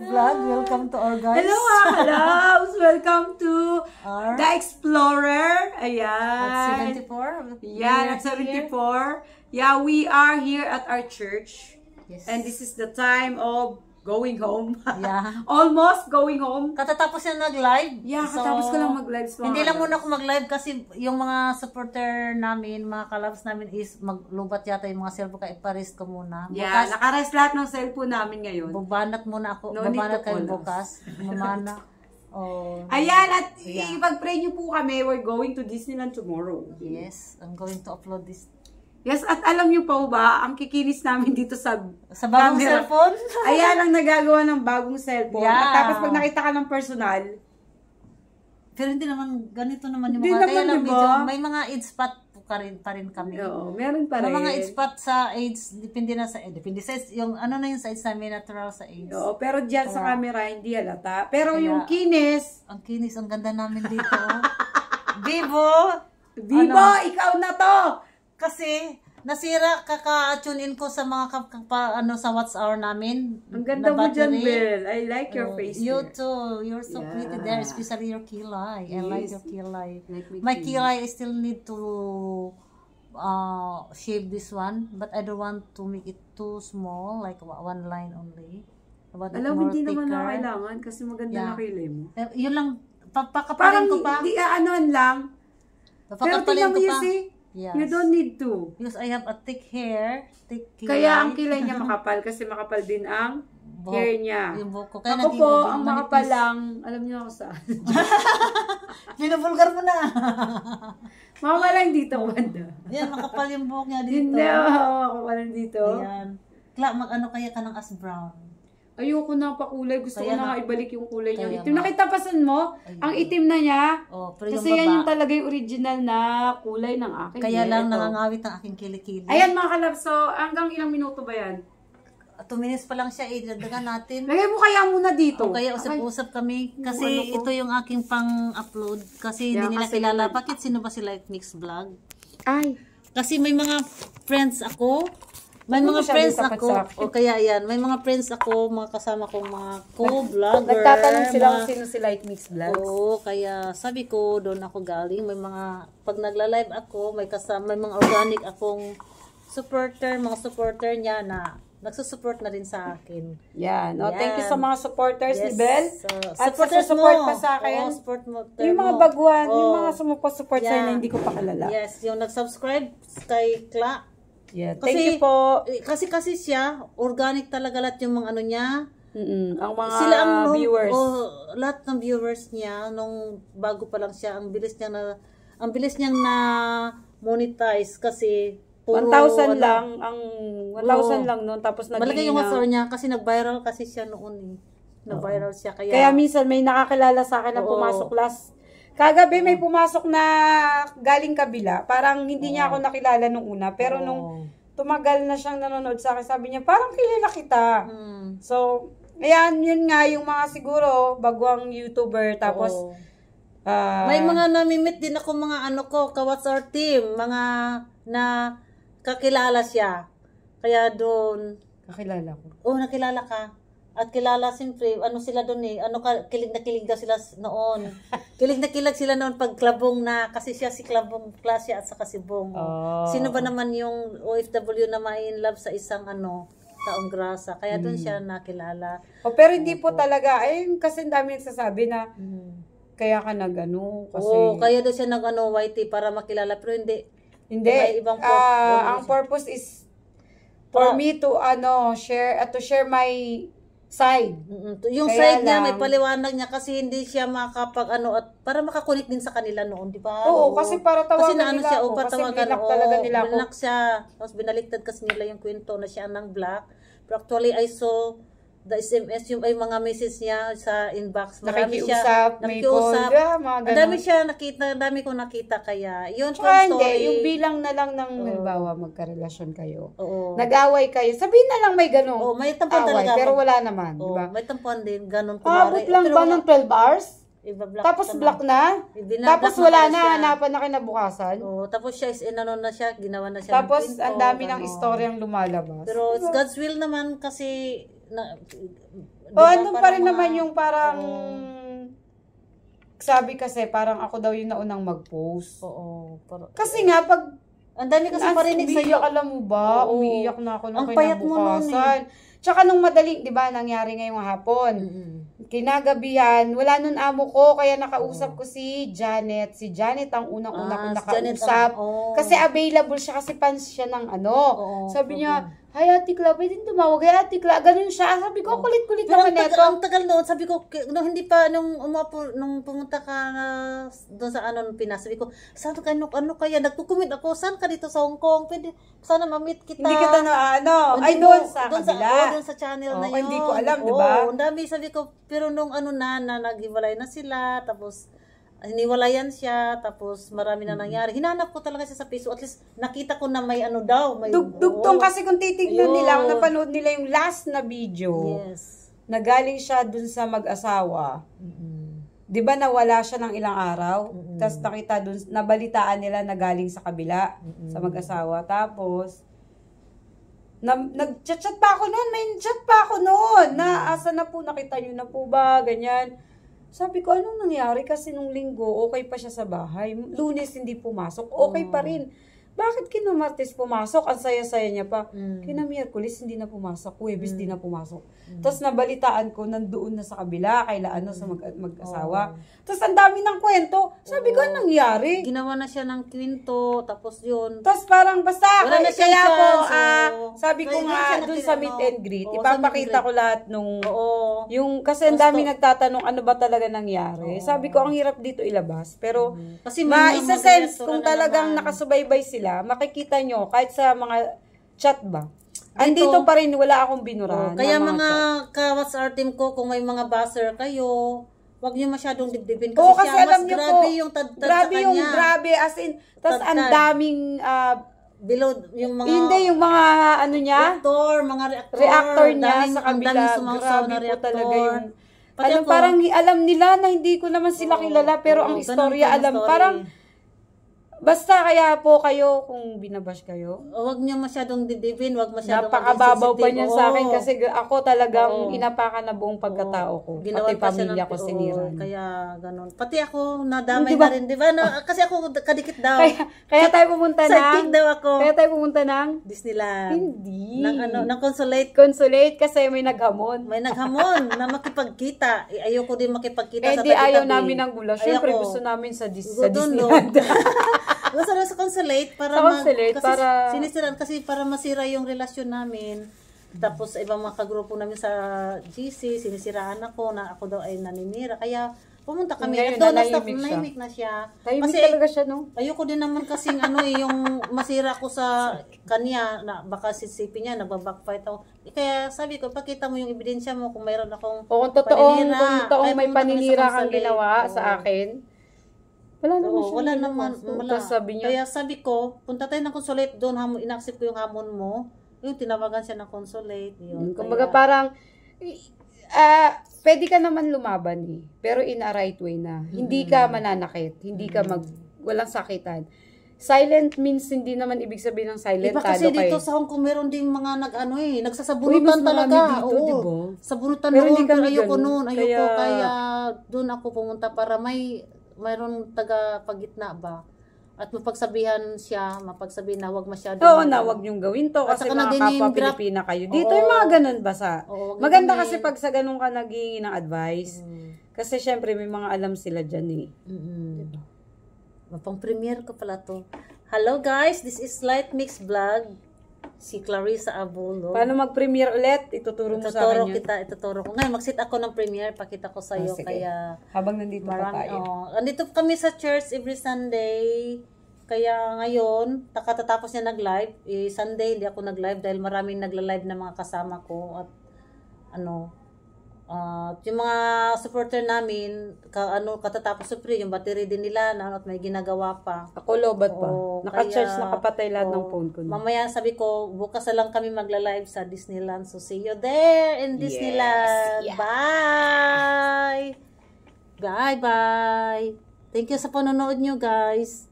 Vlog, welcome to our guys. Hello hello! Welcome to Our The Explorer. Ayan. at 74. Yeah, at 74. Yeah, we are here at our church. Yes. And this is the time of going home. Yeah. Almost going home. Katatapos yan nag-live. Yeah, katapos ko lang mag-live. Hindi lang muna ako mag-live kasi yung mga supporter namin, mga kalabs namin is maglubat yata yung mga cellphone kaya iparest ko muna. Yeah, Bukas, nakarest lahat ng cellphone namin ngayon. bubanat muna ako. No need Bubanat to kayo call us. bukas. Mamana. Oh. Ayan, at Yeah. ipag-pray niyo po kami. We're going to Disneyland tomorrow. Yes, I'm going to upload this. Yes, at alam niyo pa ba, ang kikinis namin dito sa Bagong camera. cellphone? Ayan ang nagagawa ng bagong cellphone. Yeah. At tapos pag nakita ka ng personal, Pero hindi naman, ganito naman yung Hindi mga. Kaya naman, lang diba? medyo, may mga age spot pa rin kami. oo, meron pa rin. May mga age spot sa age, depende na sa depende sa age, yung ano na yung sa age namin, natural sa age. Oo, pero dyan sa Kaya- camera, hindi halata. Pero Kaya- yung kinis, Ang kinis, ang ganda namin dito. Vivo! Bibo, Ano? ikaw na to! Kasi, nasira, kaka-tune in ko sa mga sa watch hour namin. Ang ganda na mo dyan, battery. Bel. I like your face You there. too. You're so Yeah. pretty there, especially your kilay. I like Yes. your kilay. Like My my kilay, I still need to shave this one, but I don't want to make it too small, like one line only. About Alam mo, more hindi naman thicker. na kailangan kasi maganda Yeah. na kilay mo. Yun lang, Parang, papakapalin ko pa. di anoan lang. Pero Papakapalin tingnan ko mo pa. you see, Yes. you don't need to. Because I have a thick hair, thick kilay. Kaya ang kilay niya makapal kasi makapal din ang Buhok. hair niya. Yung buhok ko. Kaya Ako naging po, manipis. ang makapal lang, alam niyo ako saan. Binubulgar mo na. Makapal lang dito, banda. Yan, makapal yung buhok niya dito. Hindi, makapal lang dito. Ayan. Mag-ano kaya ka ng as brown? Ayoko na pakulay. Gusto Kaya ko na nga- nga ibalik yung kulay niya. kaya Itim. nga. Nakitapasan mo? Ayun. Ang itim na niya. Oh, pero Kasi yung yan baba, yung talaga yung original na kulay ng akin. kaya lang Ito. nangangawit ang aking kilikili. Ayan mga kalab. So, hanggang ilang minuto ba yan? 2 minutes pa lang siya, idagdagan natin. Lagay mo kaya muna dito. O kaya usap-usap kami. Kasi Yung ano ko. ito yung aking pang-upload. Kasi Yeah, hindi nila kasi kilala. Bakit sino ba si Like Mix Vlog? Ay. Kasi may mga friends ako. May Huwag mo mga masyadong friends tapat ako. sa akin. O kaya yan. May mga friends ako. Mga kasama kong mga co-vlogger. Nagtatanong sila mga- kung sino si Light Mix Vlogs. Oo, kaya sabi ko, doon ako galing. May mga, pag nagla-live ako, may kasama, may mga organic akong mga supporter niya na nagsusupport na rin sa akin. Yan. Oh, thank you Yan. sa mga supporters ni Yes. Bel. At Supporters support mo. pa sa akin. Oo, support mo. Yung mga mo. baguhan, yung Oo. mga sumupa-support sa'yo Yeah. na hindi ko pa kilala. Yes, yung nag-subscribe kay Kla. Yeah. Kasi- Thank you po. Kasi siya, organic talaga lahat yung mga ano niya. Ang mga Sila ang viewers. lahat ng viewers niya nung bago pa lang siya, ang bilis niyang na monetize kasi puro 1,000 ano, lang ang 1,000 Oo. lang noon tapos Malaki yung naging WhatsApp niya kasi nag-viral kasi siya noon eh. Nag-viral siya Kaya minsan may nakakilala sa akin na Oo. pumasok last. Kagabi may pumasok na galing kabila. Parang hindi niya ako nakilala nung una. Pero nung tumagal na siyang nanonood sa akin, sabi niya, parang kilala kita. So, ayan, yun nga yung mga siguro baguang YouTuber. Tapos, Oo. May mga namimit din ako mga ano ko, ka-what's our team, mga na kakilala siya. Kaya doon, kakilala ko. nakilala ka. At kilala siyempre, ano sila doon eh, kilig na kilig daw sila noon. Kilig na kilig sila noon pag Klabong na, kasi siya si Klabong Klasya at saka si Bong. Oh. Sino ba naman yung OFW na ma-in love sa isang taong grasa? Kaya doon siya nakilala. Pero hindi po talaga, kasi ang dami nagsasabi na kaya ka nagano kasi Oo, kaya doon siya YT para makilala, pero hindi. hindi. May ibang purpose. Ang purpose is for me to share my side. Yung Kaya side niya, lang- may paliwanag niya kasi hindi siya makapag at para makakunik din sa kanila noon, di ba? Oo, kasi para tawagan kasi naano nila siya, ako, kasi blinak talaga nila ako. blinak siya. Tapos binaliktad kasi nila yung kwento na siya ng black. Pero actually, I saw the SMS, yung mga message niya sa inbox. Marami Nakikiusap, may call, mga Ang ganun. dami siya nakita, ang dami kong nakita kaya. Yun po Tsaka ang hindi, story. yung bilang na lang ng halimbawa magkarelasyon kayo. Oo. Nag-away kayo. Sabihin na lang may ganun. Oo, may tampuan away, talaga. pero wala naman, di Oo, ba? may tampuan din, ganun. Abot lang Pero ba wala- ng 12 hours? Iba-block Tapos ka na. block na? Binablock Tapos na wala kaya na, siya. hanapan na kinabukasan? Oo, tapos siya is na siya, ginawa na siya Tapos ng pinto, ang dami ng ganon. istoryang lumalabas. Pero it's God's will naman kasi Andun pa rin naman yung parang, sabi kasi parang ako daw yung naunang mag-post. Kasi nga, pag ang dami kasi parinig sa'yo. Alam mo ba? Umiiyak na ako nung kinabukasan. Tsaka nung madaling, di ba, nangyari ngayong hapon. Kinagabihan, wala nun amo ko, kaya nakausap ko si Janet. Si Janet ang unang-una kong nakausap. Kasi available siya, kasi fans siya ng sabi niya, "Hi, Ate Cla, pwede tumawag. Hi, Ate Cla." Ganun siya. Sabi ko, kulit-kulit naman ito. Ang tagal noon, sabi ko, hindi pa, nung pumunta ka doon sa Pinas, sabi ko, saan ka, ano kaya? Nagkukumit ako, saan ka dito sa Hong Kong? Pwede, sana ma-meet kita. Hindi kita ay doon sa kabila. Doon sa channel na yun. Hindi ko alam, di ba? Ang dami, sabi ko, pero nung naghiwalay na sila, tapos, hiniwalayan siya, tapos marami na nangyari. Hinanap ko talaga siya sa Facebook. At least nakita ko na may daw. May, dugtong kasi kung titignan nila, kung napanood nila yung last na video, na galing siya dun sa mag-asawa. Di ba nawala siya ng ilang araw? Tapos nakita dun, nabalitaan nila na galing sa kabila, sa mag-asawa. Tapos, nag-chat pa ako noon. May chat pa ako noon. Na, asa na po, nakita nyo na po ba? Ganyan. Sabi ko, anong nangyari? Kasi nung linggo, okay pa siya sa bahay. Lunes, hindi pumasok. Okay pa rin. Bakit kinamartes pumasok? Ang saya-saya niya pa. Kinamiyerkules, hindi na pumasok. Huwebes, hindi na pumasok. Tapos nabalitaan ko, nandoon na sa kabila, kaila sa mag-asawa. Tapos ang dami ng kwento. Sabi ko, anong nangyari? Ginawa na siya ng kwento, tapos yun. Tapos parang basta, wala na siya kaya po, kaya sabi ko nga, dun sa meet and greet, Oo, ipapakita ko lahat nung, yung, kasi ang dami nagtatanong, ano ba talaga nangyari? Sabi ko, ang hirap dito ilabas. Pero, kasi isa-sense, kung talagang nakasubaybay sila, makikita nyo, kahit sa mga chat ba, andito pa rin, wala akong binura. Kaya mga ka-WhatsApp team ko, kung may mga buzzer kayo, wag niyo masyadong dibdibin kasi, kasi siya, alam mas niyo grabe po, yung tad-tad grabe sa yung kanya. grabe, as in, tas ang daming, below yung mga hindi, yung mga, ano niya, reactor niya sa kabila, grabe po talaga yung, alam nila na hindi ko naman sila kilala, pero ang istorya alam, parang, basta kaya po kayo, kung binabash kayo, huwag niyo masyadong didibin, huwag masyadong napakababaw pa niyan sa akin kasi ako talagang inapakan na buong pagkatao ko. Pati pamilya ko sinira. Kaya ganun. Pati ako nadamay na rin, di ba? Kasi ako kadikit daw. Kaya tayo pumunta Sidekick daw ako. Kaya tayo pumunta ng Disneyland. Hindi. Ng Consulate. Consulate kasi may naghamon. May naghamon na makipagkita. Ayoko din makipagkita sa tabi-tabi. Ayaw namin ng gula. Siyempre gusto namin sa Disneyland. Gusto na sa Consulate para sinisiran kasi para masira yung relasyon namin. Tapos ibang mga kagrupo namin sa GC, sinisiraan ako na ako daw ay naninira. Kaya pumunta kami. Ngayon, nahimik na siya. Tahimik talaga siya, no? Ayoko din naman kasing yung masira ko sa kanya na baka sisipin niya, nagbabackfight ako. Kaya sabi ko, pakita mo yung ebidensya mo kung mayroon akong kung totoong may paninira kang ginawa sa akin. Wala naman siya. Wala naman. Sabi niya, kaya sabi ko, punta tayo ng Consulate doon, in-accept ko yung hamon mo. Yung tinawagan siya ng Consulate. Kumbaga parang, pwede ka naman lumaban pero in a right way na. Hindi ka mananakit, hindi ka walang sakitan. Silent means hindi naman ibig sabihin ng silent. Iba kasi dito sa Hong Kong meron ding mga nagsasabunutan talaga. Dito, diba? Sabunutan noon, pero ayoko noon. Kaya doon ako pumunta para mayroon taga-pagitna ba? At mapagsabihan na huwag masyado. Oo na, huwag niyong gawin to kasi mga kapwa-Pilipina kayo. Dito yung mga ganun basa. Maganda kasi pag sa ganun ka naghihingi ng advice. Kasi syempre may mga alam sila dyan Diba? Mapang-premiere ko pala to. Hello guys, this is Light Mix Vlog. Si Clarissa Abulo. Paano mag-premiere ulit? Ituturo mo sa akin yun. Ituturo ko. Ngayon, mag-sit ako ng premiere. Pakita ko sa'yo. Kaya, habang nandito pa tayo. Andito kami sa church every Sunday. Kaya ngayon, katatapos niya nag-live. Sunday, hindi ako nag-live dahil maraming nagla-live na mga kasama ko. At yung mga supporter namin, katatapos supre, yung battery din nila, at may ginagawa pa. Ako lobat pa. Naka-charge, nakapatay lahat ng phone ko. Mamaya sabi ko, bukas na lang kami magla-live sa Disneyland. So see you there in Disneyland. Yeah. Bye! Bye-bye! Thank you sa panonood nyo, guys.